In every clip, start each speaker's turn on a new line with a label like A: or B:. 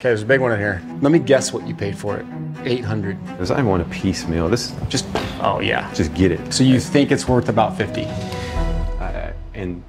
A: Okay, there's a big one in here. Let me guess what you paid for it. 800.
B: Because I want a piecemeal. This just,
A: oh yeah.
B: Just get it.
A: So you think it's worth about 50?
B: And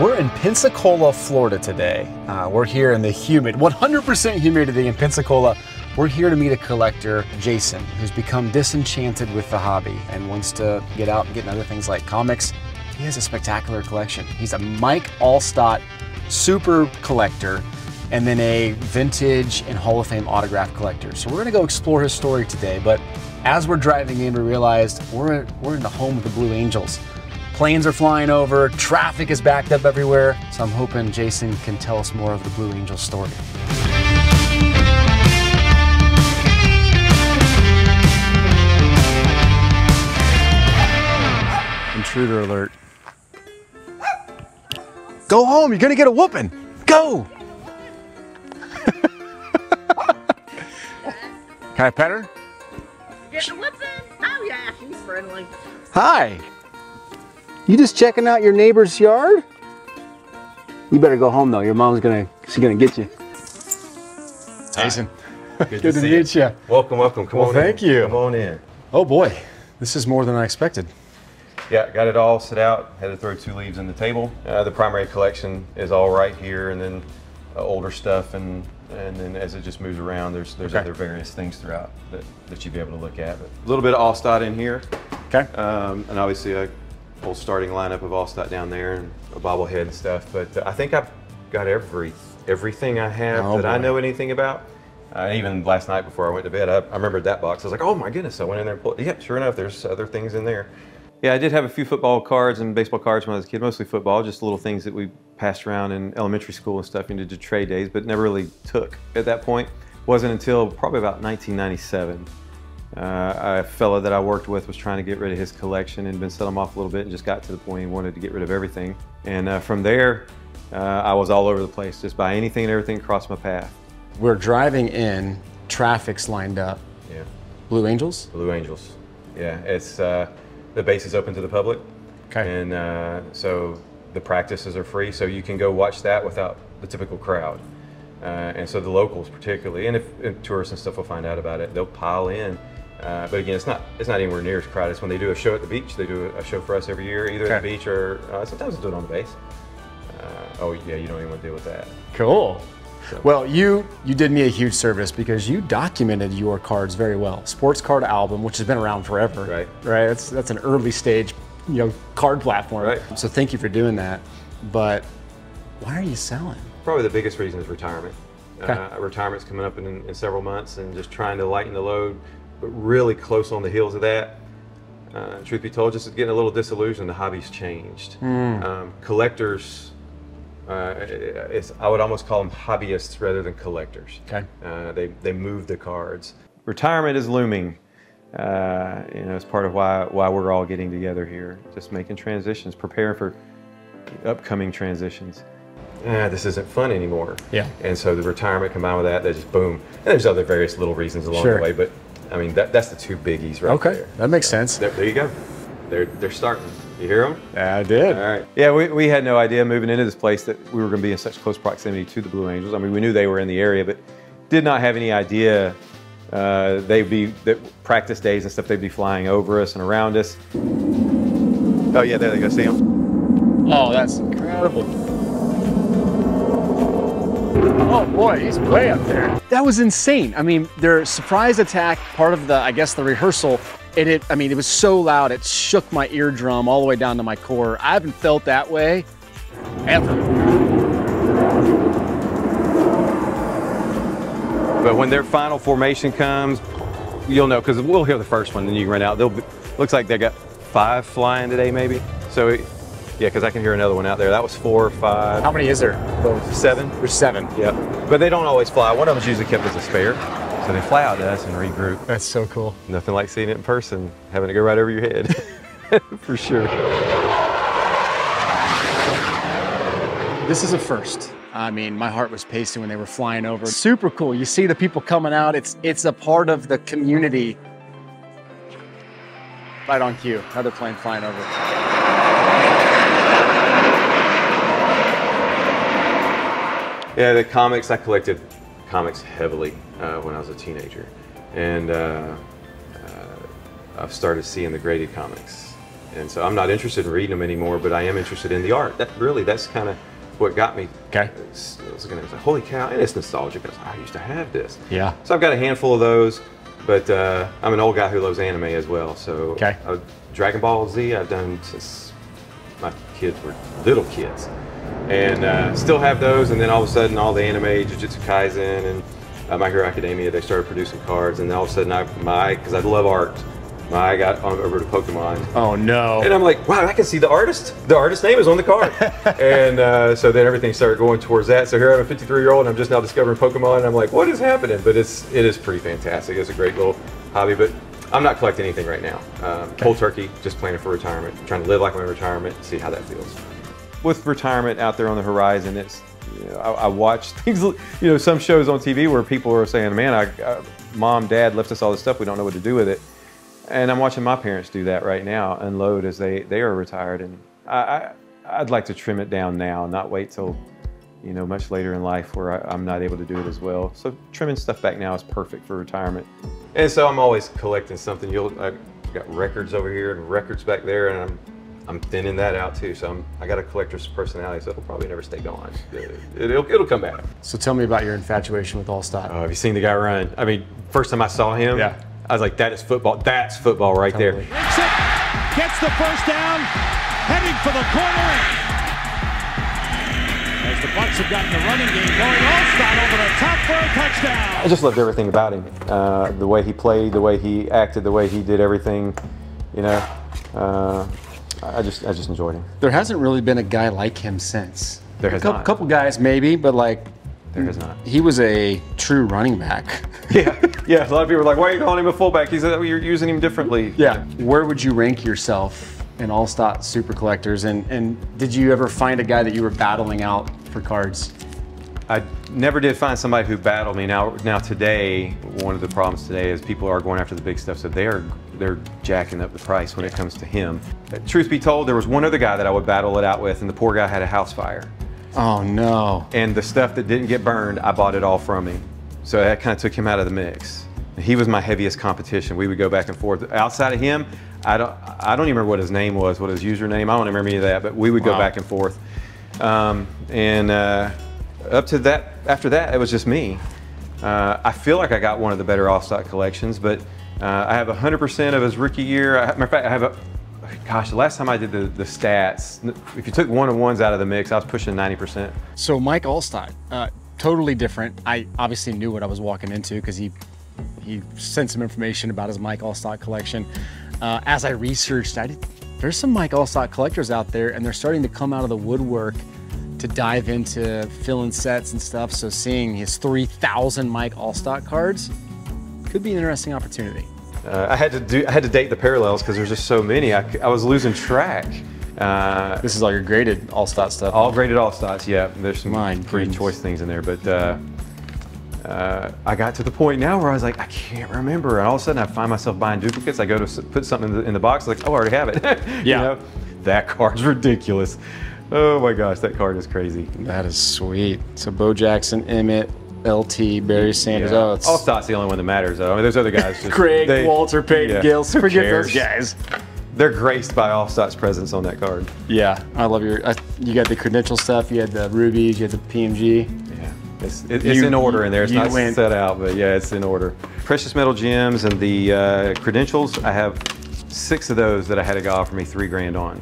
A: we're in Pensacola, Florida today. We're here in the humid, 100% humidity in Pensacola. We're here to meet a collector, Jason, who's become disenchanted with the hobby and wants to get out and get into other things like comics. He has a spectacular collection. He's a Mike Alstott super collector and then a vintage and Hall of Fame autograph collector. So we're gonna go explore his story today, but as we're driving in, we realized we're in the home of the Blue Angels. Planes are flying over, traffic is backed up everywhere, so I'm hoping Jason can tell us more of the Blue Angels story. Intruder alert. Go home, you're gonna get a whooping. Go! Can I pet her?
C: Get the whooping? Oh yeah, she's friendly.
A: Hi. You just checking out your neighbor's yard? You better go home though. Your mom's she's gonna get you. Jason, good to meet you.
B: welcome, welcome. Come on in.
A: Thank you.
B: Come on in.
A: Oh boy, this is more than I expected.
B: Yeah, got it all set out. Had to throw 2 leaves in the table. The primary collection is all right here, and then older stuff, and then as it just moves around, there's
A: okay.
B: other various things throughout that you'd be able to look at. But a little bit of Alstott in here.
A: Okay.
B: And obviously a whole starting lineup of Alstott down there, and a bobblehead and stuff. But I think I've got everything I have that I know anything about. Even last night before I went to bed, I remembered that box. I was like, oh my goodness, I went in there and pulled it. Yep, sure enough, there's other things in there. Yeah, I did have a few football cards and baseball cards when I was a kid, mostly football, just little things that we passed around in elementary school and stuff into the trade days, but never really took at that point. Wasn't until probably about 1997. A fellow that I worked with was trying to get rid of his collection and been selling them off a little bit and just got to the point he wanted to get rid of everything. And from there, I was all over the place, just buy anything and everything across my path.
A: We're driving in, traffic's lined up.
B: Yeah.
A: Blue Angels?
B: Blue Angels. Yeah, it's the base is open to the public. Okay. And so the practices are free, so you can go watch that without the typical crowd. And so the locals particularly, and if tourists and stuff will find out about it, they'll pile in. But again, it's not anywhere near as crowded. It's when they do a show at the beach. They do a show for us every year, either at the beach or sometimes they do it on the base. Oh yeah, you don't even want to deal with that.
A: Cool. So. Well, you did me a huge service because you documented your cards very well. Sports card album, which has been around forever.
B: Right.
A: Right. That's an early stage, card platform.
B: Right.
A: So thank you for doing that. But why are you selling?
B: Probably the biggest reason is retirement.
A: Okay.
B: Retirement's coming up in several months, and just trying to lighten the load. But really close on the heels of that. Truth be told, just getting a little disillusioned. The hobby's changed. Collectors. I would almost call them hobbyists rather than collectors.
A: Okay.
B: They move the cards. Retirement is looming. It's part of why we're all getting together here, just making transitions, preparing for upcoming transitions. This isn't fun anymore. Yeah. And so the retirement combined with that, they just boom. And there's other various little reasons along the way, but I mean that's the 2 biggies right there.
A: Okay, that makes sense.
B: There you go. They're starting. You hear them?
A: Yeah, I did.
B: All right. Yeah, we had no idea moving into this place that we were going to be in such close proximity to the Blue Angels. I mean, we knew they were in the area, but did not have any idea that practice days and stuff, they'd be flying over us and around us. Oh yeah, there they go. See them?
A: Oh, that's incredible. Oh boy, he's way up there. That was insane. I mean, their surprise attack, part of the, I guess, the rehearsal. It was so loud, it shook my eardrum all the way down to my core. I haven't felt that way ever.
B: But when their final formation comes, you'll know, because we'll hear the first one, and you can run out. Looks like they got 5 flying today, maybe. So, yeah, because I can hear another one out there. That was 4 or 5.
A: How many is there?
B: 7.
A: There's 7.
B: Yep. But they don't always fly. One of them's usually kept as a spare. So they fly out to us and regroup.
A: That's so cool.
B: Nothing like seeing it in person, having it go right over your head, for sure.
A: This is a first. I mean, my heart was pacing when they were flying over. Super cool. You see the people coming out. It's a part of the community. Right on cue. Another plane flying over.
B: Yeah, the comics, I collected comics heavily when I was a teenager. And I've started seeing the graded comics. And so I'm not interested in reading them anymore, but I am interested in the art. That's kind of what got me.
A: Okay.
B: I was going to say, holy cow, and it's nostalgic because I used to have this.
A: Yeah.
B: So I've got a handful of those, but I'm an old guy who loves anime as well. So
A: okay.
B: Dragon Ball Z I've done since my kids were little kids. And still have those, and then all of a sudden all the anime, Jujutsu Kaisen and My Hero Academia, they started producing cards, and then all of a sudden because I love art, I got over to Pokemon.
A: Oh no.
B: And I'm like, wow, I can see the artist. The artist name is on the card. And so then everything started going towards that. So here I'm a 53-year-old and I'm just now discovering Pokemon, and I'm like, what is happening? But it is pretty fantastic. It's a great little hobby, but I'm not collecting anything right now. Cold turkey, just planning for retirement, trying to live like I'm in retirement, see how that feels. With retirement out there on the horizon, it's, I watch things, some shows on TV where people are saying, man, Mom, Dad left us all this stuff, we don't know what to do with it. And I'm watching my parents do that right now, unload as they are retired. And I'd like to trim it down now, not wait till, much later in life where I'm not able to do it as well. So trimming stuff back now is perfect for retirement. And so I'm always collecting something. I've got records over here and records back there, and I'm thinning that out too. So I got a collector's personality, so it'll probably never stay gone. It'll come back.
A: So tell me about your infatuation with Alstott.
B: Have you seen the guy run? I mean, first time I saw him, yeah. I was like, that is football. That's football right there.
D: Gets the first down, heading for the corner. As the Bucs have gotten the running game going, Alstott over the top for a touchdown.
B: I just loved everything about him. The way he played, the way he acted, the way he did everything. I just enjoyed him.
A: There hasn't really been a guy like him since.
B: There has not.
A: A couple guys maybe, but like.
B: There has not.
A: He was a true running back.
B: Yeah. A lot of people are like, why are you calling him a fullback? He said you're using him differently.
A: Yeah. Where would you rank yourself in Alstott Super Collectors? And did you ever find a guy that you were battling out for cards?
B: I never did find somebody who battled me. Now today, one of the problems today is people are going after the big stuff, so they're jacking up the price when it comes to him. Truth be told, there was one other guy that I would battle it out with, and the poor guy had a house fire.
A: Oh no.
B: And the stuff that didn't get burned, I bought it all from him. So that kind of took him out of the mix. He was my heaviest competition. We would go back and forth. Outside of him, I don't even remember what his name was, what his username, I don't remember any of that, but we would go back and forth. Up to that, after that, it was just me. I feel like I got one of the better Alstott collections, but I have 100% of his rookie year. Matter of fact, I have gosh, the last time I did the stats, if you took one-on-ones out of the mix, I was pushing 90%.
A: So Mike Alstott, totally different. I obviously knew what I was walking into because he sent some information about his Mike Alstott collection. As I researched, there's some Mike Alstott collectors out there, and they're starting to come out of the woodwork to dive into fill-in sets and stuff. So seeing his 3,000 Mike Alstott cards could be an interesting opportunity.
B: I had to date the parallels because there's just so many. I was losing track.
A: This is all your graded Alstott stuff.
B: All graded Alstotts, yeah. There's some pretty choice things in there, but I got to the point now where I was like, I can't remember, and all of a sudden I find myself buying duplicates. I go to put something in the box, like, oh, I already have it.
A: Yeah.
B: That card's ridiculous. Oh my gosh, that card is crazy.
A: That is sweet. So Bo Jackson, Emmett, LT, Barry Sanders.
B: Yeah.
A: Oh, it's
B: Allstott's the only one that matters, though. I mean, there's other guys. Just,
A: Craig, Walter, Peyton, Gills. Forget
B: cares?
A: those guys.
B: They're graced by Allstott's presence on that card.
A: Yeah, I love you got the credential stuff. You had the rubies. You had the PMG.
B: Yeah, it's in order in there. It's not set out, but yeah, it's in order. Precious metal gems and the credentials. I have 6 of those that I had a guy offer me $3 grand on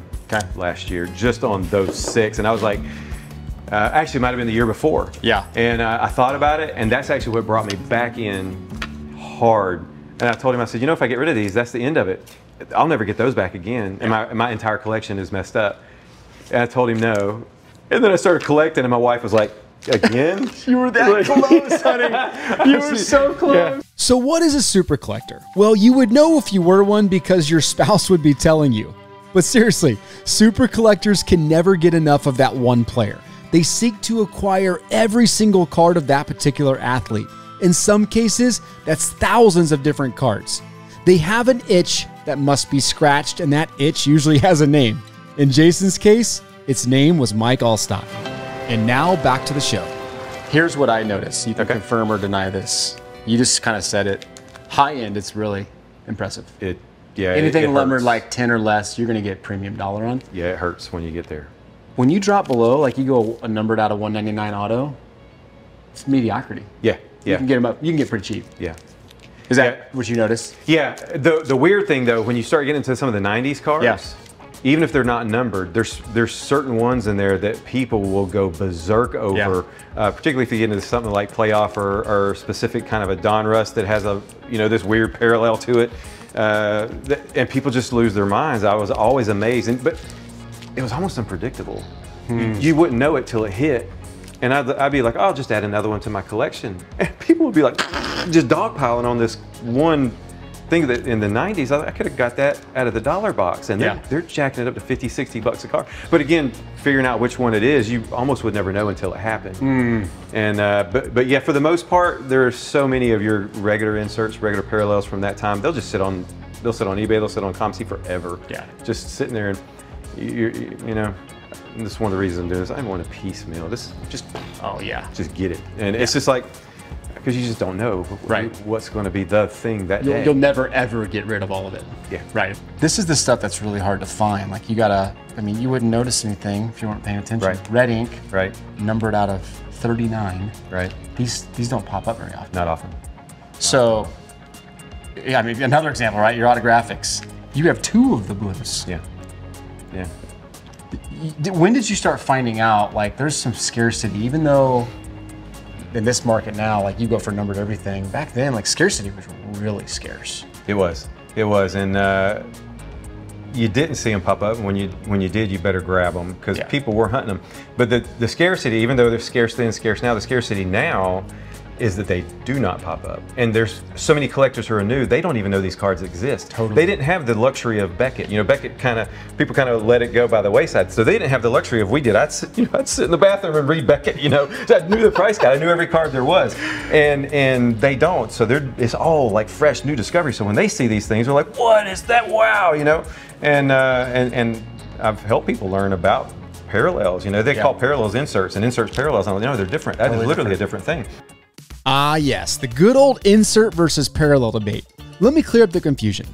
B: last year, just on those 6, and I was like. Actually, it might have been the year before.
A: Yeah.
B: And I thought about it, and that's actually what brought me back in hard. And I told him, I said, if I get rid of these, that's the end of it. I'll never get those back again, and my entire collection is messed up. And I told him no. And then I started collecting, and my wife was like, again?
A: You were that close, honey. You were so close. Yeah.
E: So what is a super collector? Well, you would know if you were one because your spouse would be telling you. But seriously, super collectors can never get enough of that one player. They seek to acquire every single card of that particular athlete. In some cases, that's thousands of different cards. They have an itch that must be scratched, and that itch usually has a name. In Jason's case, its name was Mike Alstott. And now back to the show. Here's what I noticed. You can confirm or deny this. You just kind of said it. High end, it's really impressive. Anything numbered like 10 or less, you're going to get premium dollar on.
B: Yeah, it hurts when you get there.
E: When you drop below, like you go a numbered out of 199 auto, it's mediocrity.
B: Yeah,
E: You can get them up. You can get pretty cheap.
B: Yeah.
E: Is that what you noticed?
B: Yeah. The weird thing though, when you start getting into some of the '90s cars, even if they're not numbered, there's certain ones in there that people will go berserk over. Particularly if you get into something like playoff or specific kind of a Donruss that has a this weird parallel to it, and people just lose their minds. I was always amazed, but it was almost unpredictable. You wouldn't know it till it hit. And I'd be like, oh, I'll just add another one to my collection. And people would be like, just dogpiling on this one thing that in the 90s, I could have got that out of the dollar box. And they're jacking it up to 50, 60 bucks a car. But again, figuring out which one it is, you almost would never know until it happened. And but yeah, for the most part, there are so many of your regular inserts, regular parallels from that time. They'll just sit on eBay, they'll sit on ComC forever. Yeah. Just sitting there and and this is one of the reasons I'm doing this. I want a piecemeal. Just get it. And it's just like, because you just don't know what's going to be the thing that day.
E: You'll never ever get rid of all of it.
B: Yeah.
E: Right. This is the stuff that's really hard to find. Like you gotta, you wouldn't notice anything if you weren't paying attention.
B: Right.
E: Red ink.
B: Right.
E: Numbered out of 39.
B: Right.
E: These don't pop up very often.
B: Not often.
E: So, another example, right? Your autographics. You have 2 of the blues.
B: Yeah. Yeah.
E: When did you start finding out like there's some scarcity, even though in this market now, like you go for numbered everything, back then like scarcity was really scarce.
B: It was, and you didn't see them pop up. When you did, you better grab them because people were hunting them. But the scarcity, even though they're scarce then, scarce now, the scarcity now is that they do not pop up. And there's so many collectors who are new, they don't even know these cards exist. Totally. They didn't have the luxury of Beckett. Beckett people kind of let it go by the wayside. So they didn't have the luxury of we did. I'd sit in the bathroom and read Beckett, So I knew the price guide, I knew every card there was. And they don't. So it's all like fresh, new discovery. So when they see these things, they're like, what is that? Wow, And I've helped people learn about parallels. They call parallels inserts and inserts parallels. I'm like, no, they're different. That is literally a different thing.
E: Ah, yes, the good old insert versus parallel debate. Let me clear up the confusion.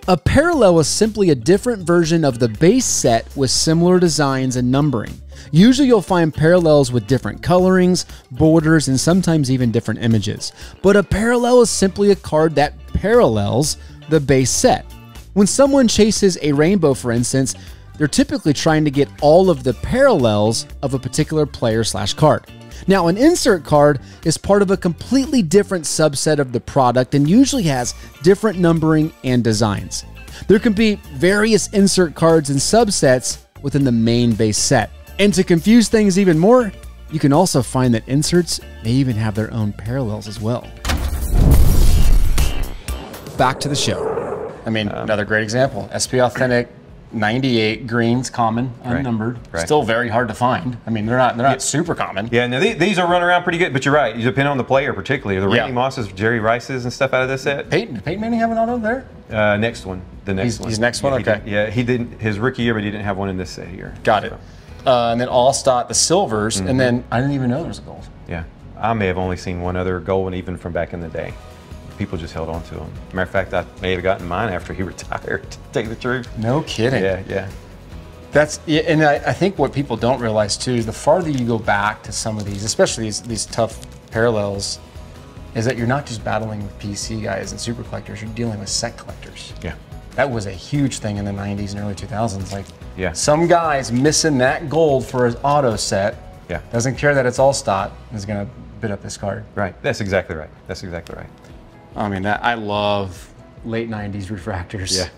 E: A parallel is simply a different version of the base set with similar designs and numbering. Usually you'll find parallels with different colorings, borders, and sometimes even different images. But a parallel is simply a card that parallels the base set. When someone chases a rainbow, for instance, they're typically trying to get all of the parallels of a particular player/card. Now, an insert card is part of a completely different subset of the product and usually has different numbering and designs. There can be various insert cards and subsets within the main base set. And to confuse things even more, you can also find that inserts may even have their own parallels as well. Back to the show. Another great example, SP Authentic 98 greens, common, unnumbered. Still very hard to find. They're not super common.
B: Yeah, no, these are run around pretty good, but you're right. You depend on the player particularly. The Randy Mosses, Jerry Rices and stuff out of this set.
E: Peyton Manning have an auto there?
B: Next one. The next one.
E: He's next one, okay.
B: He didn't, his rookie year, but he didn't have one in this set here.
E: Got it. And then Alstott, the silvers, and then I didn't even know there was a gold.
B: Yeah, I may have only seen one other gold one even from back in the day. People just held on to him. Matter of fact, I may have gotten mine after he retired, to tell you the truth.
E: No kidding.
B: Yeah.
E: And I think what people don't realize too is the farther you go back to some of these, especially these tough parallels, is that you're not just battling with PC guys and super collectors, you're dealing with set collectors.
B: Yeah.
E: That was a huge thing in the 90s and early 2000s. Like, some guy's missing that gold for his auto set, doesn't care that it's Alstott, is gonna bid up this card.
B: Right, that's exactly right.
E: I love late 90s refractors.
B: Yeah.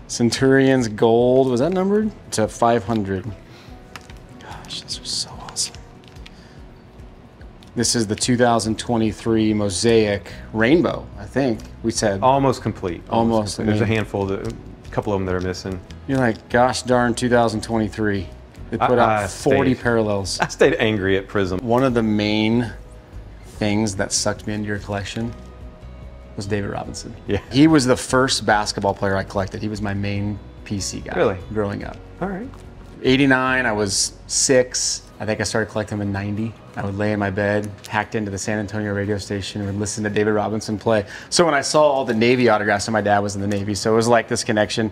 E: Centurion's gold, was that numbered? To 500. Gosh, this was so awesome. This is the 2023 Mosaic Rainbow, I think we said.
B: Almost complete.
E: Almost.
B: There's a handful, a couple of them that are missing.
E: You're like, gosh darn 2023. They put out 40 parallels.
B: I stayed angry at Prism.
E: One of the main things that sucked me into your collection was David Robinson.
B: Yeah.
E: He was the first basketball player I collected. He was my main PC guy.
B: Really?
E: Growing up.
B: All right.
A: '89, I was 6. I think I started collecting them in '90. I would lay in my bed, hacked into the San Antonio radio station, and would listen to David Robinson play. So when I saw all the Navy autographs, and my dad was in the Navy, so it was like this connection.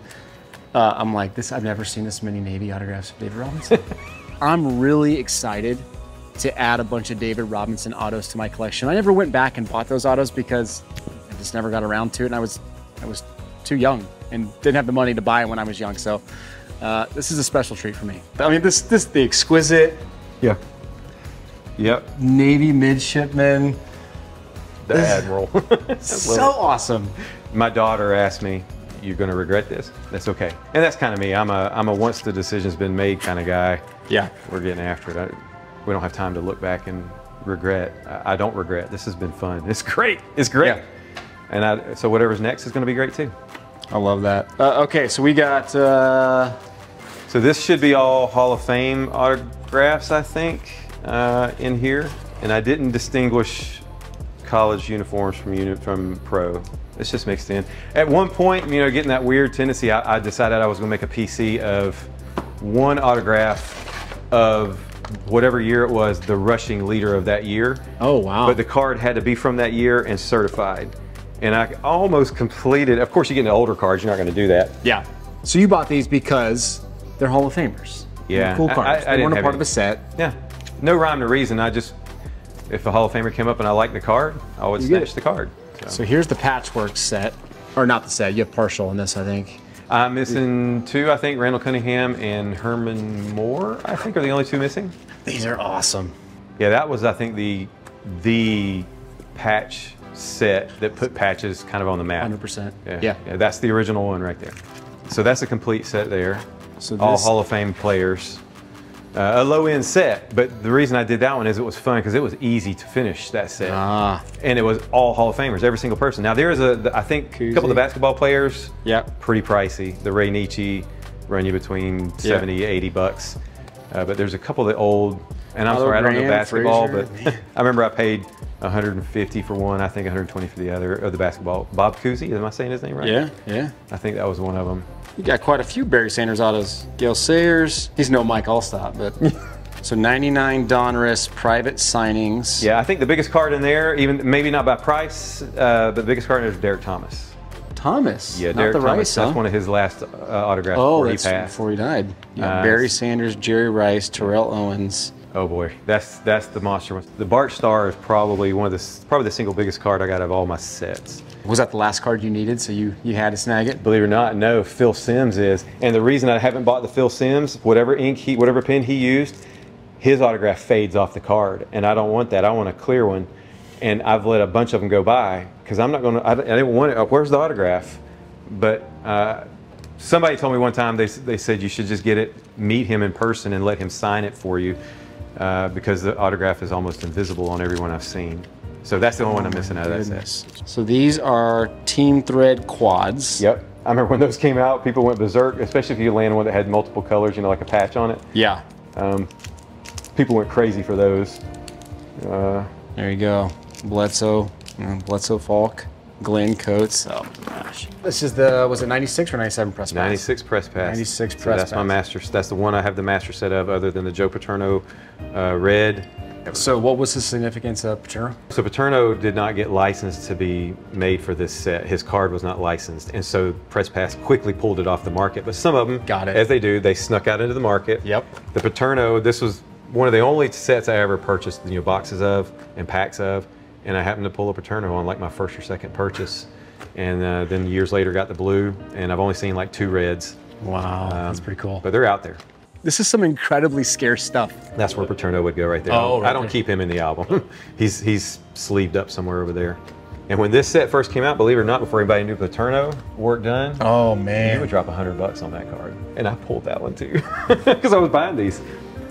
A: I'm like, I've never seen this many Navy autographs of David Robinson. I'm really excited to add a bunch of David Robinson autos to my collection. I never went back and bought those autos because I just never got around to it, and I was too young and didn't have the money to buy it when I was young. So this is a special treat for me. I mean, this the exquisite.
B: Yeah. Yep.
A: Navy midshipman.
B: The Admiral.
A: So awesome.
B: My daughter asked me, "You're going to regret this?" That's okay. And that's kind of me. I'm a once the decision's been made kind of guy.
A: Yeah.
B: We're getting after it. We don't have time to look back and regret. I don't regret. This has been fun. It's great. It's great.
A: Yeah.
B: And so whatever's next is going to be great too.
A: I love that. Okay, so we got.
B: So this should be all Hall of Fame autographs, I think, in here. And I didn't distinguish college uniforms from pro. It's just mixed in. At one point, you know, getting that weird tendency, I decided I was going to make a PC of one autograph of whatever year it was, the rushing leader of that year.
A: Oh, wow.
B: But the card had to be from that year and certified. And I almost completed. Of course, you get into older cards, you're not going to do that.
A: Yeah. So you bought these because they're Hall of Famers.
B: Yeah.
A: They're cool cards.
B: I
A: they weren't
B: didn't
A: a part
B: have
A: of a set.
B: Yeah. No rhyme to reason. If a Hall of Famer came up and I liked the card, I would snatch the card.
A: So here's the patchwork set. Or not the set, you have partial in this, I think.
B: I'm missing 2, I think. Randall Cunningham and Herman Moore, I think, are the only 2 missing.
A: These are awesome.
B: Yeah, that was, I think, the patch set that put patches kind of on the map.
A: 100%.
B: Yeah, that's the original one right there. So that's a complete set there.
A: So
B: all Hall of Fame players. A low-end set, but the reason I did that one is it was fun because it was easy to finish that set. And it was all Hall of Famers, every single person. Now there is I think a couple of the basketball players, pretty pricey. The Ray Nietzsche run you between 70, 80 bucks. But there's a couple of the old, and I'm sorry, I don't know basketball, but I remember I paid 150 for one, I think 120 for the other, of the basketball. Bob Cousy, am I saying his name right?
A: Yeah, yeah.
B: I think that was one of them.
A: You got quite a few Barry Sanders autos. Gale Sayers, he's no Mike Alstott, but so 99 Donruss private signings.
B: Yeah, I think the biggest card in there, even maybe not by price, but the biggest card in there is Derek Thomas.
A: Thomas?
B: Yeah,
A: not
B: Derek
A: the
B: Thomas.
A: Rice,
B: That's one of his last autographs before he passed.
A: Before he died. Yeah, Barry Sanders, Jerry Rice, Terrell Owens.
B: Oh boy, that's the monster one. The Bart Starr is probably probably the single biggest card I got of all my sets.
A: Was that the last card you needed, so you had to snag it?
B: Believe it or not, no, Phil Simms is. And the reason I haven't bought the Phil Simms, whatever pen he used, his autograph fades off the card. And I don't want that, I want a clear one. And I've let a bunch of them go by, because I'm not gonna, I didn't want it, where's the autograph? But somebody told me one time, they said you should just get it, meet him in person and let him sign it for you, because the autograph is almost invisible on everyone I've seen. So that's the only one I'm missing out of that set.
A: So these are Team Thread quads.
B: Yep. I remember when those came out, people went berserk, especially if you land one that had multiple colors, you know, like a patch on it.
A: Yeah.
B: People went crazy for those.
A: There you go. Bledsoe Falk, Glenn Coates. Oh gosh. This is the, was it 96 or 97 press pass?
B: 96 press pass.
A: 96
B: so
A: press
B: that's
A: pass.
B: my master. That's the one I have the master set of, other than the Joe Paterno red.
A: So what was the significance of Paterno?
B: So Paterno did not get licensed to be made for this set. His card was not licensed, and so Press Pass quickly pulled it off the market. But some of them, as they do, they snuck out into the market.
A: Yep.
B: The Paterno, this was one of the only sets I ever purchased, you know, boxes of and packs of, and I happened to pull a Paterno on like my first or second purchase, and then years later got the blue, and I've only seen like 2 reds.
A: Wow, that's pretty cool.
B: But they're out there.
A: This is some incredibly scarce stuff.
B: That's where Paterno would go right there.
A: Oh, right
B: I don't keep him in the album. he's sleeved up somewhere over there. And when this set first came out, believe it or not, before anybody knew Paterno work done,
A: oh man,
B: you would drop $100 on that card. And I pulled that one too, because I was buying these.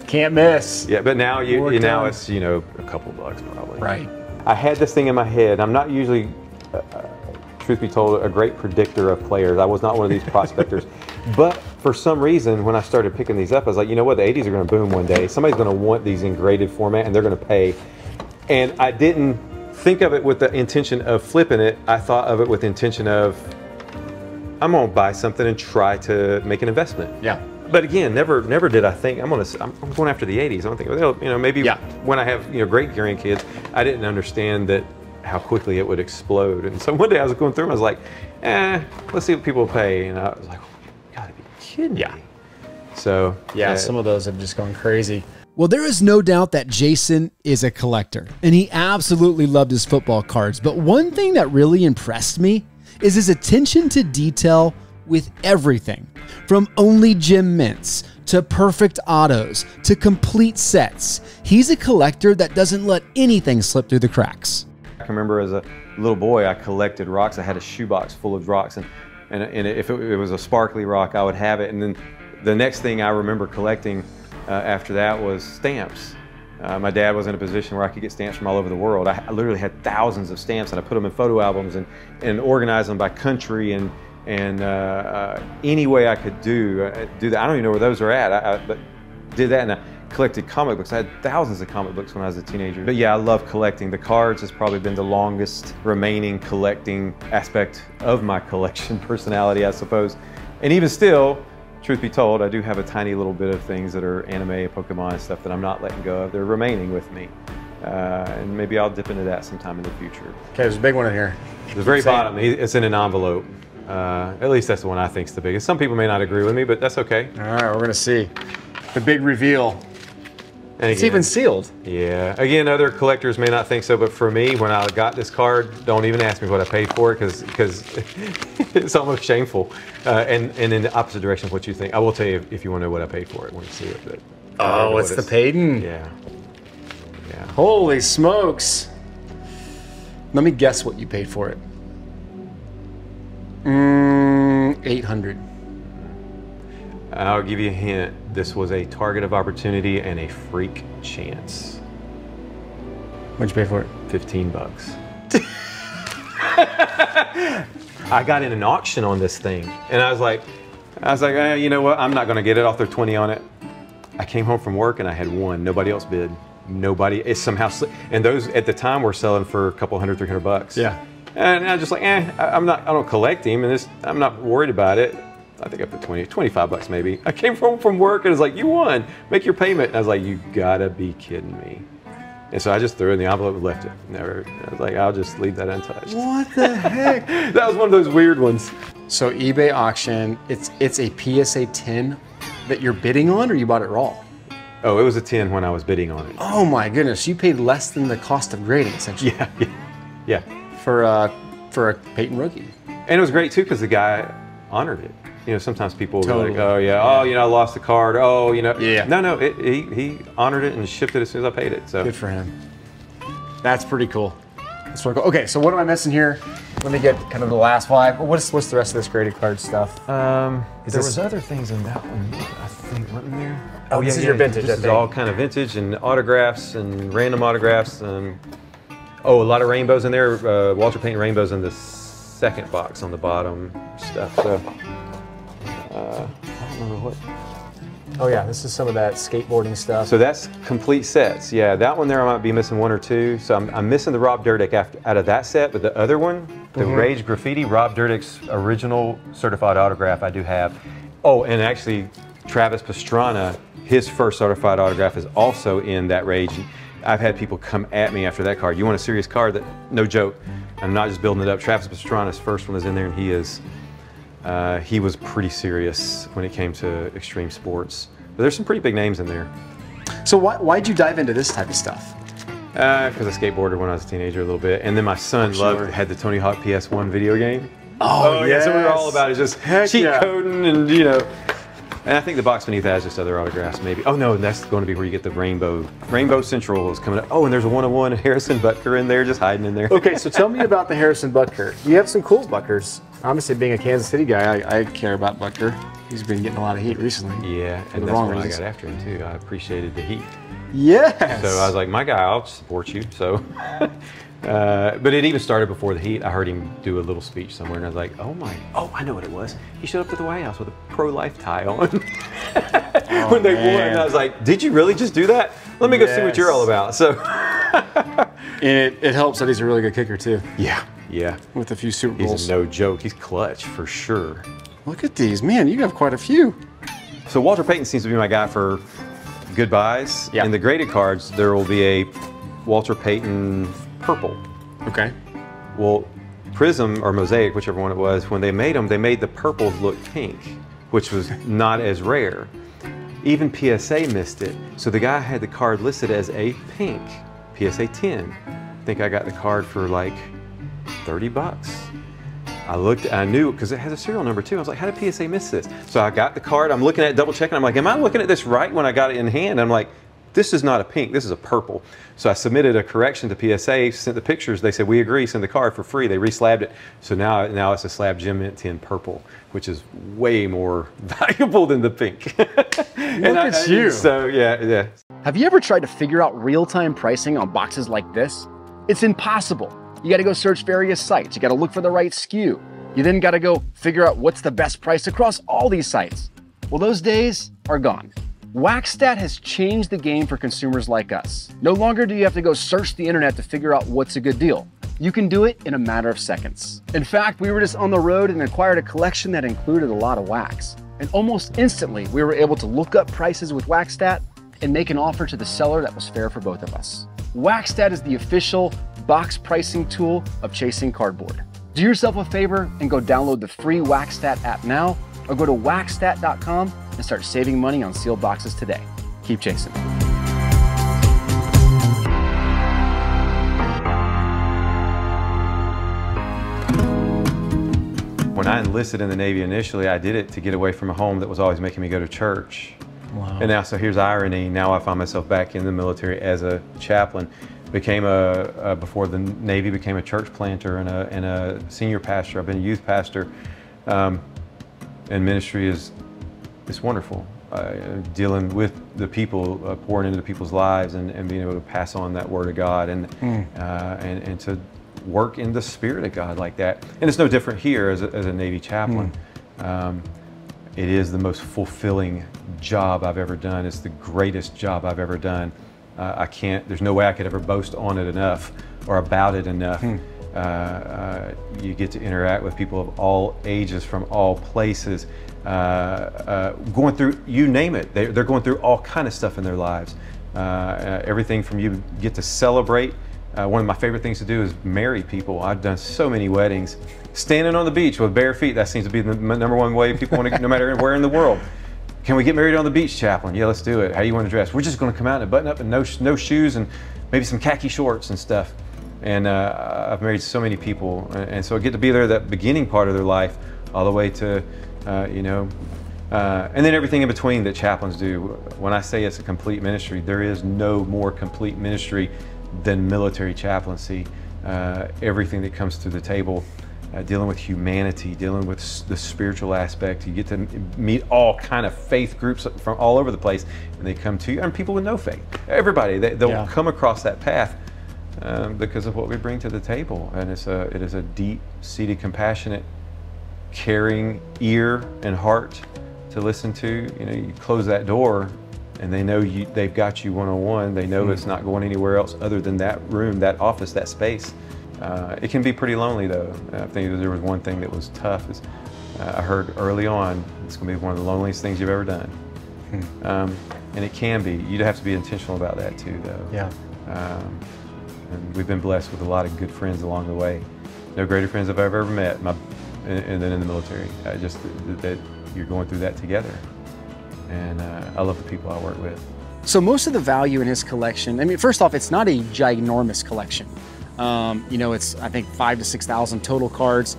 A: Can't miss.
B: Yeah, but now now it's, you know, a couple bucks probably.
A: Right.
B: I had this thing in my head. I'm not usually, truth be told, a great predictor of players. I was not one of these prospectors. But for some reason, when I started picking these up, I was like, you know what, the 80s are going to boom one day. Somebody's going to want these in graded format, and they're going to pay. And I didn't think of it with the intention of flipping it. I thought of it with the intention of, I'm going to buy something and try to make an investment.
A: Yeah.
B: But again, never did I think I'm going after the 80s. I'm thinking, well, you know, maybe when I have, you know, great grandkids, I didn't understand that how quickly it would explode. And so one day I was going through them, I was like, let's see what people pay. And I was like, oh, you gotta be kidding me. So
A: some of those have just gone crazy.
E: Well, there is no doubt that Jason is a collector, and he absolutely loved his football cards. But one thing that really impressed me is his attention to detail with everything, from only gem mints to perfect autos to complete sets. He's a collector that doesn't let anything slip through the cracks.
B: I can remember as a little boy, I collected rocks. I had a shoebox full of rocks, and if it was a sparkly rock, I would have it. And then the next thing I remember collecting after that was stamps. My dad was in a position where I could get stamps from all over the world. I literally had thousands of stamps, and I put them in photo albums and organized them by country and any way I could do that. I don't even know where those are at. But did that, and I collected comic books. I had thousands of comic books when I was a teenager. But yeah, I love collecting. The cards has probably been the longest remaining collecting aspect of my collection personality, I suppose. And even still, truth be told, I do have a tiny little bit of things that are anime, Pokemon and stuff that I'm not letting go of. They're remaining with me. And maybe I'll dip into that sometime in the future.
A: Okay, there's a big one in here.
B: The very bottom, it's in an envelope. At least that's the one I think is the biggest. Some people may not agree with me, but that's okay.
A: All right, we're gonna see the big reveal.
B: And
A: it's even sealed.
B: Yeah. Again, other collectors may not think so, but for me, when I got this card, don't even ask me what I paid for it, because it's almost shameful. And in the opposite direction of what you think. I will tell you if you want to know what I paid for it when you see it. But
A: oh, it's the Payton.
B: Yeah. Yeah.
A: Holy smokes! Let me guess what you paid for it. 800.
B: I'll give you a hint. This was a target of opportunity and a freak chance.
A: What'd you pay for it?
B: 15 bucks. I got in an auction on this thing, and I was like, you know what? I'm not gonna get it. I'll throw 20 on it. I came home from work and I had one. Nobody else bid. Nobody. It's somehow, and those at the time were selling for a couple $100, $300.
A: Yeah.
B: And I was just like, I don't collect him, and I'm not worried about it. I think I put 25 bucks maybe. I came home from work and it was like, you won, make your payment. And I was like, you gotta be kidding me. And so I just threw it in the envelope and left it. I was like, I'll just leave that untouched.
A: What the heck?
B: That was one of those weird ones.
A: So eBay auction, it's a PSA 10 that you're bidding on, or you bought it raw?
B: Oh, it was a 10 when I was bidding on it.
A: Oh my goodness, you paid less than the cost of grading, essentially.
B: Yeah.
A: For a Payton rookie.
B: And it was great too, because the guy honored it. You know, sometimes people will be like, oh yeah, oh, you know, I lost the card, oh, you know.
A: Yeah.
B: No, he honored it and shipped it as soon as I paid it. So
A: good for him. That's pretty cool. That's pretty cool. Okay, so what am I missing here? Let me get kind of the last five. What's the rest of this graded card stuff?
B: There was other things in that one, I think, wasn't there?
A: Oh, this is your vintage,
B: This is all kind of vintage and autographs and random autographs. And oh, a lot of rainbows in there. Walter Payton rainbows in the second box on the bottom stuff. So I don't remember what.
A: Oh yeah, this is some of that skateboarding stuff.
B: So that's complete sets. Yeah, that one there I might be missing one or two. So I'm missing the Rob Dyrdek out of that set, but the other one, the Rage Graffiti, Rob Dyrdek's original certified autograph I do have. Oh, and actually Travis Pastrana, his first certified autograph is also in that Rage. I've had people come at me after that card. You want a serious card? That, no joke. I'm not just building it up. Travis Pastrana's first one is in there, and he was pretty serious when it came to extreme sports. But there's some pretty big names in there.
A: So why'd you dive into this type of stuff?
B: Because I skateboarded when I was a teenager a little bit, and then my son had the Tony Hawk PS1 video game.
A: Oh
B: yeah, so we were all about it, just cheat coding and you know. And I think the box beneath that has just other autographs, maybe. Oh no, that's going to be where you get the Rainbow. Rainbow Central is coming up. Oh, and there's a 101 Harrison Butker in there, just hiding in there.
A: Okay, so tell me about the Harrison Butker. You have some cool Butkers. Obviously, being a Kansas City guy, I care about Butker. He's been getting a lot of heat recently.
B: Yeah, and that's why I got after him too. I appreciated the heat.
A: Yes.
B: So I was like, my guy, I'll support you. So, but it even started before the heat. I heard him do a little speech somewhere, and I was like, oh, I know what it was. He showed up to the White House with a pro-life tie on when they won. And I was like, did you really just do that? Let me go see what you're all about. So,
A: and it helps that he's a really good kicker too.
B: Yeah.
A: With a few Super Bowls.
B: He's no joke. He's clutch for sure.
A: Look at these, man. You have quite a few.
B: So Walter Payton seems to be my guy for goodbyes.
A: Yeah.
B: In the graded cards, there will be a Walter Payton purple.
A: Okay.
B: Well, Prism or Mosaic, whichever one it was, when they made them, they made the purples look pink, which was not as rare. Even PSA missed it. So the guy had the card listed as a pink, PSA 10. I think I got the card for like 30 bucks. I looked, I knew, because it has a serial number too. I was like, how did PSA miss this? So I got the card, I'm looking at it, double checking. I'm like, am I looking at this right when I got it in hand? I'm like, this is not a pink, this is a purple. So I submitted a correction to PSA, sent the pictures. They said, we agree, send the card for free. They reslabbed it. So now it's a slab Gem Mint 10 purple, which is way more valuable than the pink.
A: Look at you.
B: So yeah.
E: Have you ever tried to figure out real-time pricing on boxes like this? It's impossible. You got to go search various sites. You got to look for the right SKU. You then got to go figure out what's the best price across all these sites. Well, those days are gone. WaxStat has changed the game for consumers like us. No longer do you have to go search the internet to figure out what's a good deal. You can do it in a matter of seconds. In fact, we were just on the road and acquired a collection that included a lot of wax. And almost instantly, we were able to look up prices with WaxStat and make an offer to the seller that was fair for both of us. WaxStat is the official box pricing tool of Chasing Cardboard. Do yourself a favor and go download the free WaxStat app now, or go to waxstat.com and start saving money on sealed boxes today. Keep chasing.
B: When I enlisted in the Navy initially, I did it to get away from a home that was always making me go to church.
A: Wow.
B: And now, so here's irony. Now I find myself back in the military as a chaplain. Became before the Navy, became a church planter and a senior pastor. I've been a youth pastor. And ministry is wonderful. Dealing with the people, pouring into people's lives and being able to pass on that word of God and to work in the Spirit of God like that. And it's no different here as a Navy chaplain. It is the most fulfilling job I've ever done. It's the greatest job I've ever done. There's no way I could ever boast on it enough or about it enough. You get to interact with people of all ages from all places, going through, you name it. They're going through all kind of stuff in their lives. Everything from you get to celebrate. One of my favorite things to do is marry people. I've done so many weddings. Standing on the beach with bare feet, that seems to be the number one way people want to, no matter where in the world. Can we get married on the beach, chaplain? Yeah, let's do it. How do you want to dress? We're just going to come out in a button up and no shoes and maybe some khaki shorts and stuff. And I've married so many people, and so I get to be there that beginning part of their life, all the way to, and then everything in between that chaplains do. When I say it's a complete ministry, there is no more complete ministry than military chaplaincy. Everything that comes to the table, dealing with humanity, dealing with the spiritual aspect. You get to meet all kind of faith groups from all over the place, and they come to you, and people with no faith. Everybody, they'll come across that path. Because of what we bring to the table, and it is a deep-seated, compassionate, caring ear and heart to listen to. You know, you close that door, and they know they've got you one-on-one. They know it's not going anywhere else other than that room, that office, that space. It can be pretty lonely, though. I think there was one thing that was tough. Is I heard early on, it's going to be one of the loneliest things you've ever done, and it can be. You'd have to be intentional about that too, though.
A: Yeah.
B: And we've been blessed with a lot of good friends along the way. No greater friends I've ever met, and then in the military. Just that you're going through that together. And I love the people I work with.
E: So most of the value in his collection, I mean, first off, it's not a ginormous collection. It's, I think, 5,000 to 6,000 total cards.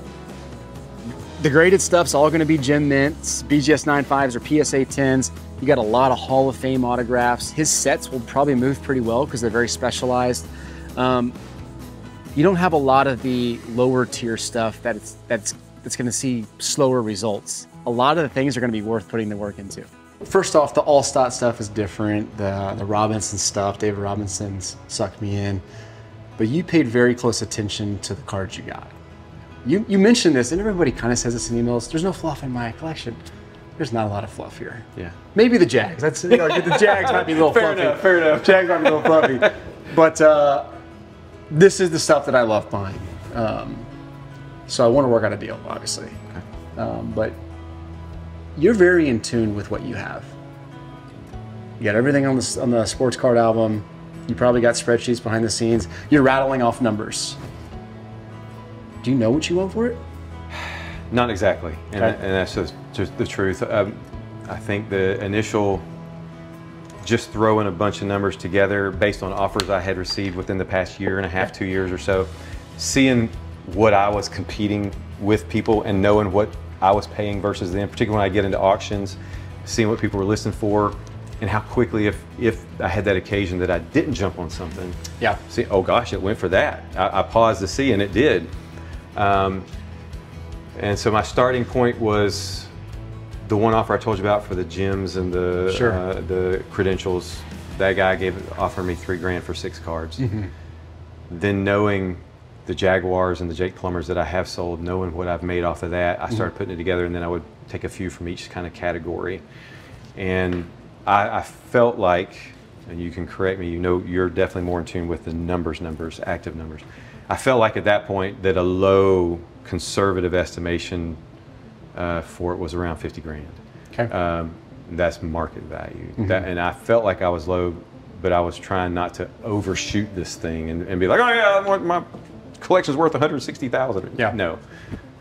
E: The graded stuff's all gonna be Gem Mints, BGS 95s or PSA 10s. You got a lot of Hall of Fame autographs. His sets will probably move pretty well because they're very specialized. You don't have a lot of the lower tier stuff that's going to see slower results. A lot of the things are going to be worth putting the work into.
A: First off, the Alstott stuff is different. The Robinson stuff, David Robinson's sucked me in. But you paid very close attention to the cards you got. You mentioned this, and everybody kind of says this in emails. There's no fluff in my collection. There's not a lot of fluff here.
B: Yeah.
A: Maybe the Jags. That's the Jags might be a little fluffy.
B: Fair enough.
A: Jags might be a little fluffy. But this is the stuff that I love buying. So I want to work out a deal, obviously. But you're very in tune with what you have. You got everything on the sports card album. You probably got spreadsheets behind the scenes. You're rattling off numbers. Do you know what you want for it?
B: Not exactly, and,
A: Okay.
B: and that's just the truth. I think the initial, just throwing a bunch of numbers together based on offers I had received within the past year and a half, 2 years or so, seeing what I was competing with people and knowing what I was paying versus them, particularly when I get into auctions, seeing what people were listing for, and how quickly, if I had that occasion that I didn't jump on something,
A: Yeah.
B: see, oh gosh, it went for that. I paused to see, and it did. And so my starting point was the one offer I told you about for the gyms and the credentials. That guy offered me $3 grand for 6 cards.
A: Mm-hmm.
B: Then knowing the Jaguars and the Jake Plumbers that I have sold, knowing what I've made off of that, I started putting it together, and then I would take a few from each kind of category. And I felt like, and you can correct me, you know, you're definitely more in tune with the numbers, active numbers. I felt like at that point that a low conservative estimation for it was around 50 grand.
A: Okay.
B: That's market value. And I felt like I was low, but I was trying not to overshoot this thing and be like, oh yeah, my collection's worth 160,000.
A: Yeah.
B: No,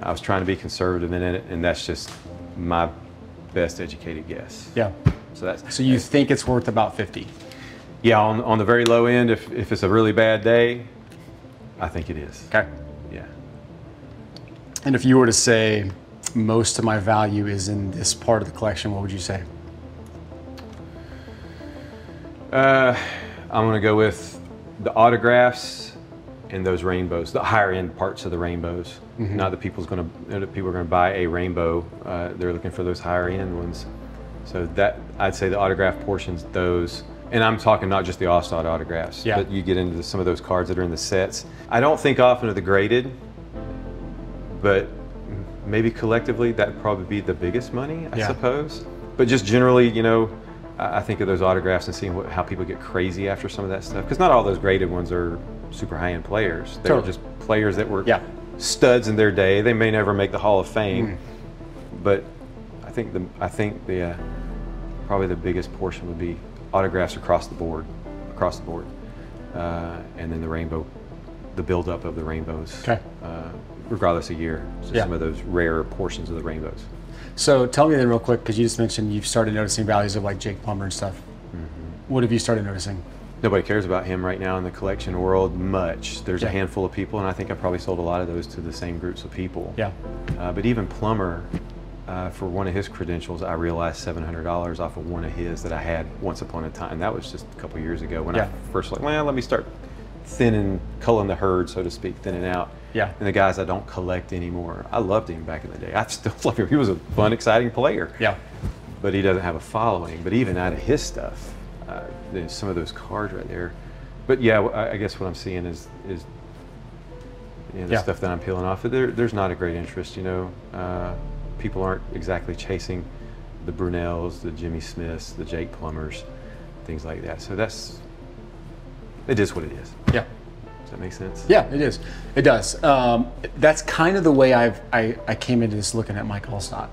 B: I was trying to be conservative in it, and that's just my best educated guess.
A: Yeah.
B: So
A: you think it's worth about 50?
B: Yeah, on the very low end, if it's a really bad day, I think it is.
A: Okay.
B: Yeah.
A: And if you were to say most of my value is in this part of the collection, what would you say?
B: I'm gonna go with the autographs and those rainbows, the higher end parts of the rainbows. Not that people are gonna buy a rainbow. They're looking for those higher end ones. So that, I'd say the autograph portions, those, and I'm talking not just the Alstott autographs,
A: Yeah.
B: but you get into some of those cards that are in the sets. I don't think often of the graded, but maybe collectively that'd probably be the biggest money, I suppose. But just generally, you know, I think of those autographs and seeing how people get crazy after some of that stuff. Because not all those graded ones are super high-end players. They're just players that were studs in their day. They may never make the Hall of Fame, but I think the probably the biggest portion would be autographs across the board, and then the rainbow, the buildup of the rainbows. Okay. Regardless of year, so some of those rarer portions of the rainbows.
A: So tell me then real quick, because you just mentioned you've started noticing values of like Jake Plummer and stuff. What have you started noticing?
B: Nobody cares about him right now in the collection world much. There's a handful of people, and I think I probably sold a lot of those to the same groups of people. Yeah. But even Plummer, for one of his credentials, I realized $700 off of one of his that I had once upon a time. That was just a couple years ago when I first like, well, let me start culling the herd, so to speak, thinning out. Yeah. And the guys I don't collect anymore. I loved him back in the day. I still love him. He was a fun, exciting player. Yeah. But he doesn't have a following. But even out of his stuff, there's some of those cards right there. But yeah, I guess what I'm seeing is you know, the stuff that I'm peeling off. There's not a great interest. You know, people aren't exactly chasing the Brunels, the Jimmy Smiths, the Jake Plumbers, things like that. So it is what it is. Yeah. Does that make sense?
A: Yeah, it is. It does. That's kind of the way I came into this looking at Mike Alstott.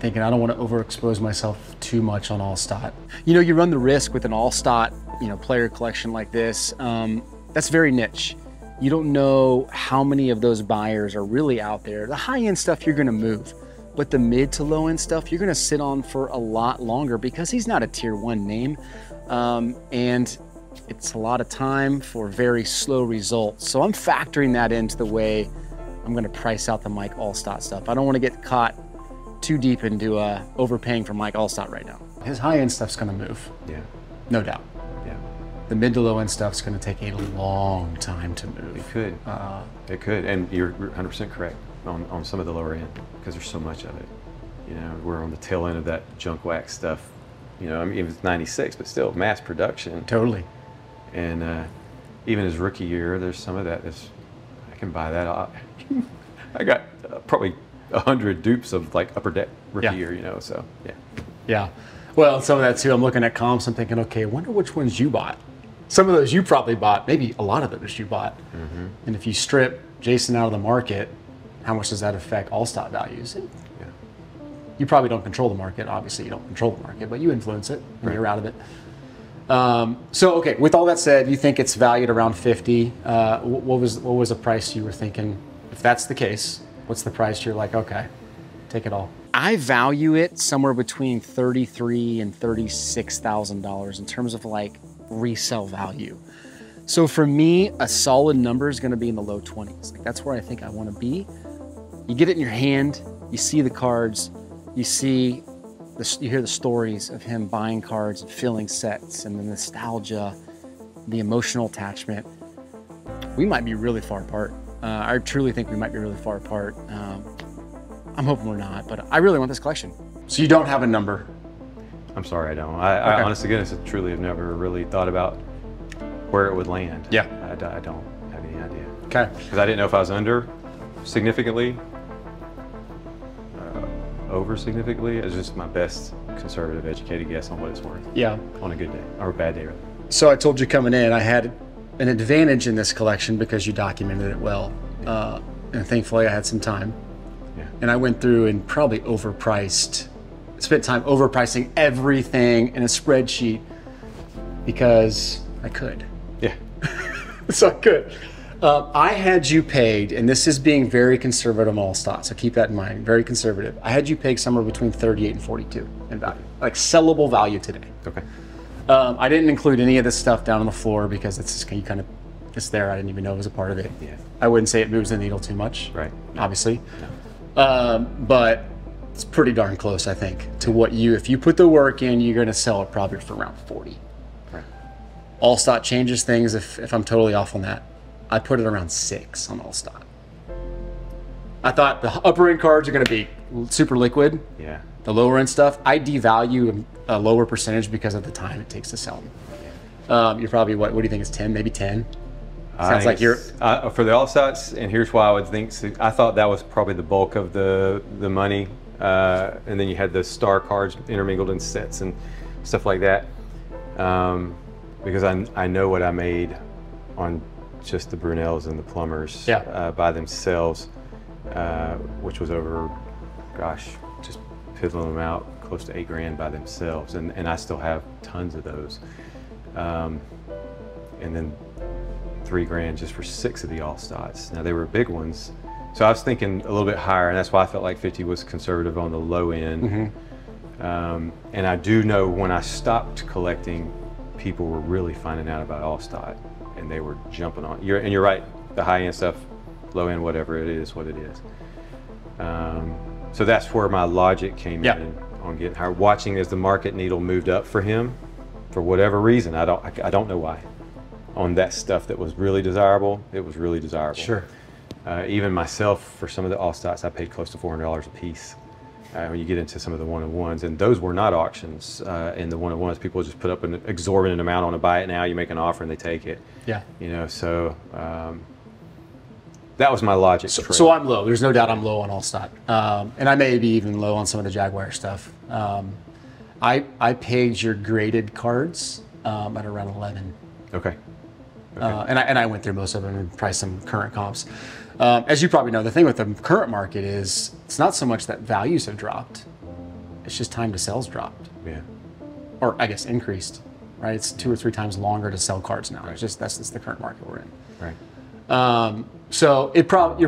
A: Thinking I don't want to overexpose myself too much on Alstott. You know, you run the risk with an Alstott, you know, player collection like this. That's very niche. You don't know how many of those buyers are really out there. The high-end stuff you're going to move, but the mid to low-end stuff you're going to sit on for a lot longer because he's not a tier 1 name, and it's a lot of time for very slow results. So I'm factoring that into the way I'm going to price out the Mike Alstott stuff. I don't want to get caught too deep into overpaying for Mike Alstott right now. His high-end stuff's going to move. Yeah. No doubt. Yeah. The mid to low-end stuff's going to take a long time to move.
B: It could. It could. And you're 100% correct on some of the lower end because there's so much of it. You know, we're on the tail end of that junk wax stuff. You know, I mean, it's 96, but still mass production. Totally. And even his rookie year, there's some of that I can buy that. I got probably 100 dupes of like upper deck rookie year, you know, so yeah. Yeah. Well, some of that too, I'm looking at comps, I'm thinking, okay, I wonder which ones you bought. Some of those you probably bought, maybe a lot of those you bought. And if you strip Jason out of the market, how much does that affect Alstott values?
A: You probably don't control the market. Obviously, you don't control the market, but you influence it, and you're out of it. So, okay, with all that said, you think it's valued around 50. What was the price you were thinking? If that's the case, what's the price you're like, okay, take it all? I value it somewhere between $33,000 and $36,000 in terms of like resale value. So for me, a solid number is going to be in the low 20s. Like that's where I think I want to be. You get it in your hand, you see the cards, you hear the stories of him buying cards and filling sets and the nostalgia, the emotional attachment. We might be really far apart. I truly think we might be really far apart. I'm hoping we're not, but I really want this collection. So you don't have a number?
B: I'm sorry, I don't. I honestly, goodness, I truly have never really thought about where it would land.
A: Yeah.
B: I don't have any idea.
A: Okay.
B: Because I didn't know if I was under significantly, over significantly. It's just my best conservative, educated guess on what it's worth.
A: Yeah.
B: On a good day, or a bad day, rather.
A: So I told you coming in, I had an advantage in this collection because you documented it well. And thankfully I had some time.
B: Yeah.
A: And I went through and probably spent time overpricing everything in a spreadsheet because I could.
B: Yeah.
A: So I could. I had you pegged, and this is being very conservative on Alstott, so keep that in mind, very conservative. I had you pegged somewhere between 38 and 42 in value, like sellable value today.
B: Okay.
A: I didn't include any of this stuff down on the floor because it's just, it's there. I didn't even know it was a part of it.
B: Yeah.
A: I wouldn't say it moves the needle too much.
B: Right.
A: Obviously.
B: No.
A: But it's pretty darn close, I think, to what if you put the work in, you're going to sell it probably for around 40.
B: Right.
A: Alstott changes things if I'm totally off on that. I put it around 6 on Alstott. I thought the upper end cards are going to be super liquid.
B: Yeah.
A: The lower end stuff, I devalue a lower percentage because of the time it takes to sell them. You're probably, what do you think is 10, maybe 10? Sounds like you're...
B: For the Alstotts, and here's why I would think, so I thought that was probably the bulk of the money. And then you had the star cards intermingled in sets and stuff like that. Because I know what I made on just the Brunels and the Plumbers by themselves, which was over, gosh, just piddling them out close to $8,000 by themselves, and I still have tons of those. And then $3,000 just for 6 of the Alstotts. Now they were big ones, so I was thinking a little bit higher, and that's why I felt like 50 was conservative on the low end. Mm-hmm. And I do know when I stopped collecting, people were really finding out about Alstott, and they were jumping on. You're right, the high end stuff, low end, whatever it is, what it is. So that's where my logic came in on getting higher. Watching as the market needle moved up for him, for whatever reason, I don't know why. On that stuff that was really desirable, it was really desirable.
A: Sure.
B: Even myself, for some of the Alstotts, I paid close to $400 a piece. When you get into some of the one-on-ones, and those were not auctions. In the one-on-ones, people just put up an exorbitant amount on a buy it now. You make an offer and they take it. Yeah. You know, so that was my logic.
A: So I'm low. There's no doubt I'm low on Alstott, and I may be even low on some of the Jaguar stuff. I pegged your graded cards at around 11.
B: Okay.
A: And I went through most of them and priced some current comps. As you probably know, the thing with the current market is it's not so much that values have dropped, it's just time to sell's dropped.
B: Yeah.
A: Or I guess increased, right? It's 2 or 3 times longer to sell cards now. Right. It's just that's the current market we're in.
B: Right.
A: So you're probably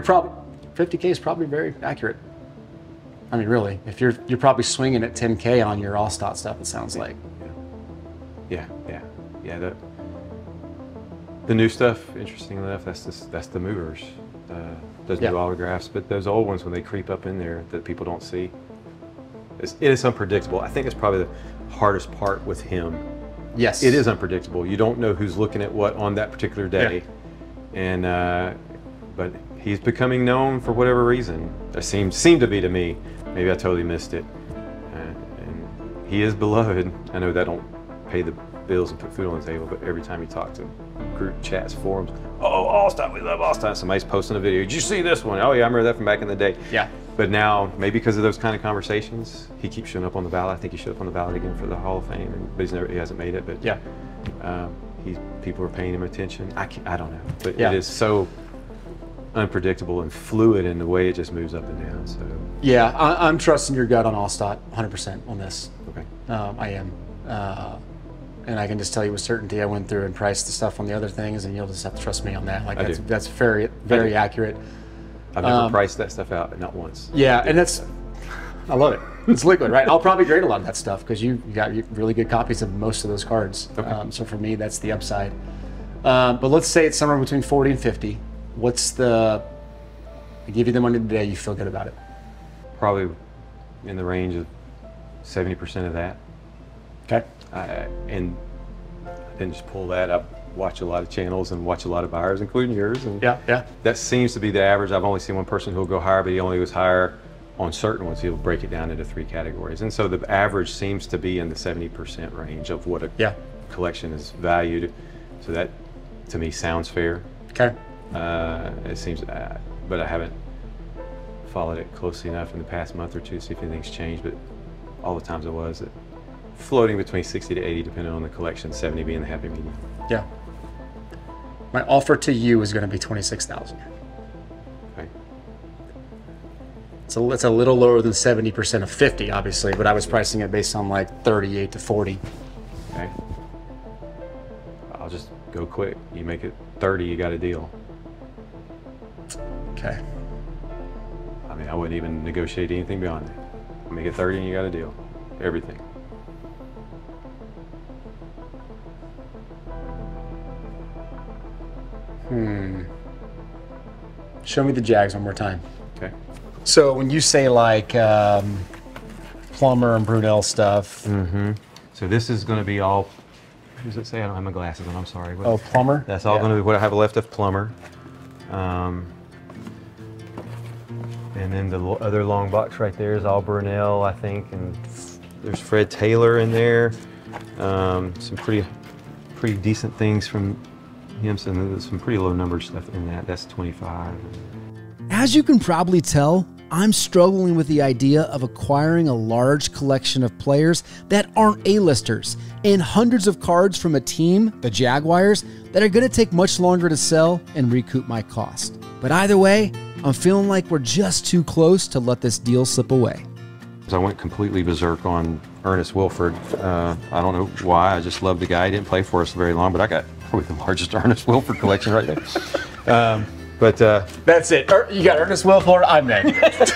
A: 50K is probably very accurate. I mean, really, if you're probably swinging at 10K on your Alstott stuff, it sounds like.
B: Yeah. The new stuff, interestingly enough, that's the movers. Those new autographs, but those old ones, when they creep up in there that people don't see, it is unpredictable. I think it's probably the hardest part with him.
A: Yes.
B: It is unpredictable. You don't know who's looking at what on that particular day. Yeah. And but he's becoming known for whatever reason. It seemed to be to me. Maybe I totally missed it. And he is beloved. I know that don't pay the bills and put food on the table, but every time you talk to group chats, forums, oh, Alstott, we love Alstott. Somebody's posting a video. Did you see this one? Oh yeah, I remember that from back in the day. Yeah. But now, maybe because of those kind of conversations, he keeps showing up on the ballot. I think he showed up on the ballot again for the Hall of Fame, but he hasn't made it. But people are paying him attention. I don't know, but it is so unpredictable and fluid in the way it just moves up and down. So
A: Yeah, I'm trusting your gut on Alstott 100% on this.
B: okay.
A: I am. And I can just tell you with certainty I went through and priced the stuff on the other things, and you'll just have to trust me on that. Like that's very, very accurate.
B: I've never priced that stuff out, not once.
A: Yeah, and I love it. It's liquid, right? I'll probably grade a lot of that stuff because you got really good copies of most of those cards.
B: Okay.
A: So for me, that's the upside. But let's say it's somewhere between 40 and 50. What's I give you the money today, you feel good about it?
B: Probably in the range of 70% of that.
A: Okay.
B: And I didn't just pull that. I watch a lot of channels and watch a lot of buyers, including yours. And
A: yeah.
B: that seems to be the average. I've only seen one person who'll go higher, but he only goes higher on certain ones. He'll break it down into 3 categories. And so the average seems to be in the 70% range of what a collection is valued. So that, to me, sounds fair.
A: Okay.
B: It seems, but I haven't followed it closely enough in the past month or two to see if anything's changed. But all the times it was floating between 60 to 80, depending on the collection, 70 being the happy medium.
A: Yeah. My offer to you is going to be $26,000.
B: Okay.
A: So it's a little lower than 70% of 50, obviously, but I was pricing it based on like 38 to 40.
B: Okay. I'll just go quick. You make it 30, you got a deal.
A: Okay.
B: I mean, I wouldn't even negotiate anything beyond that. Make it 30 and you got a deal. Everything.
A: Show me the Jags one more time.
B: Okay.
A: So when you say like Plummer and Brunel stuff.
B: So this is going to be all, what does it say? I don't have my glasses on, I'm sorry.
A: Oh, Plummer?
B: That's all going to be what I have left of Plummer. And then the other long box right there is all Brunel, I think, and there's Fred Taylor in there. Some pretty decent things from him, so there's some pretty low numbered stuff in that. That's 25.
E: As you can probably tell, I'm struggling with the idea of acquiring a large collection of players that aren't A-listers and hundreds of cards from a team, the Jaguars, that are going to take much longer to sell and recoup my cost. But either way, I'm feeling like we're just too close to let this deal slip away.
B: I went completely berserk on Ernest Wilford. I don't know why. I just love the guy. He didn't play for us very long, but I got probably the largest Ernest Wilford collection right there.
A: That's it. You got Ernest Wilford. I'm next.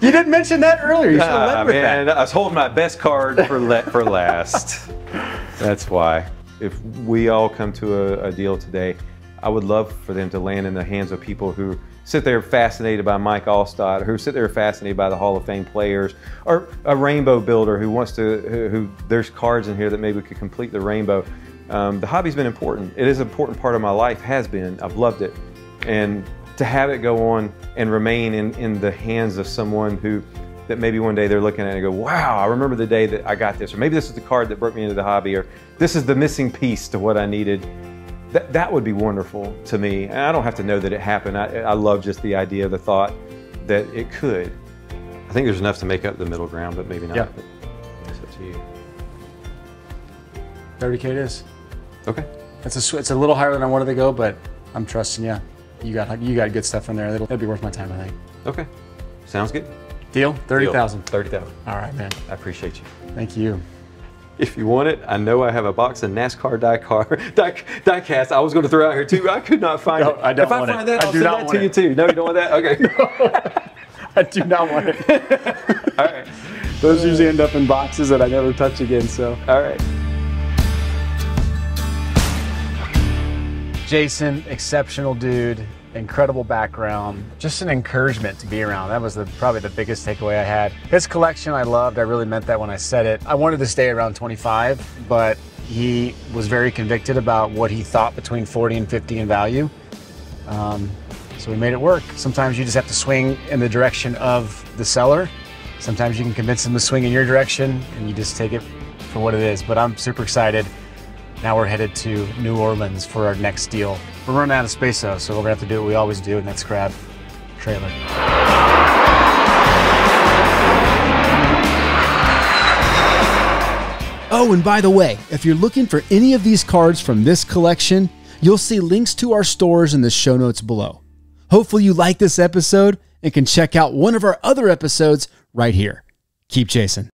A: You didn't mention that earlier. You should have led with that.
B: I was holding my best card for last. That's why. If we all come to a deal today, I would love for them to land in the hands of people who sit there fascinated by Mike Alstott, who sit there fascinated by the Hall of Fame players, or a rainbow builder who wants to, who there's cards in here that maybe could complete the rainbow. The hobby's been important. It is an important part of my life, has been. I've loved it. And to have it go on and remain in the hands of someone that maybe one day they're looking at it and go, wow, I remember the day that I got this, or maybe this is the card that brought me into the hobby, or this is the missing piece to what I needed. That would be wonderful to me. And I don't have to know that it happened. I love just the idea, the thought that it could. I think there's enough to make up the middle ground, but maybe not.
A: Yeah.
B: But it's up to you.
A: 30K it is.
B: Okay.
A: It's a little higher than I wanted to go, but I'm trusting you. You got good stuff in there. It'll be worth my time, I think.
B: Okay. Sounds good.
A: Deal? 30,000.
B: 30,000.
A: All right, man.
B: I appreciate you.
A: Thank you.
B: If you want it, I know I have a box of NASCAR die cast. I was going to throw out here too. I could not find it.
A: I don't
B: if
A: want
B: I find
A: it.
B: that, I'll send that to you too. No, you don't want that? Okay.
A: No, I do not want it.
B: All right.
A: Those usually end up in boxes that I never touch again, so.
B: All right.
A: Jason, exceptional dude, incredible background, just an encouragement to be around. That was probably the biggest takeaway I had. His collection I loved. I really meant that when I said it. I wanted to stay around 25, but he was very convicted about what he thought between 40 and 50 in value. So we made it work. Sometimes you just have to swing in the direction of the seller. Sometimes you can convince them to swing in your direction, and you just take it for what it is. But I'm super excited. Now we're headed to New Orleans for our next deal. We're running out of space though, so we're gonna have to do what we always do, and that's grab a trailer.
E: Oh, and by the way, if you're looking for any of these cards from this collection, you'll see links to our stores in the show notes below. Hopefully you like this episode and can check out one of our other episodes right here. Keep chasing.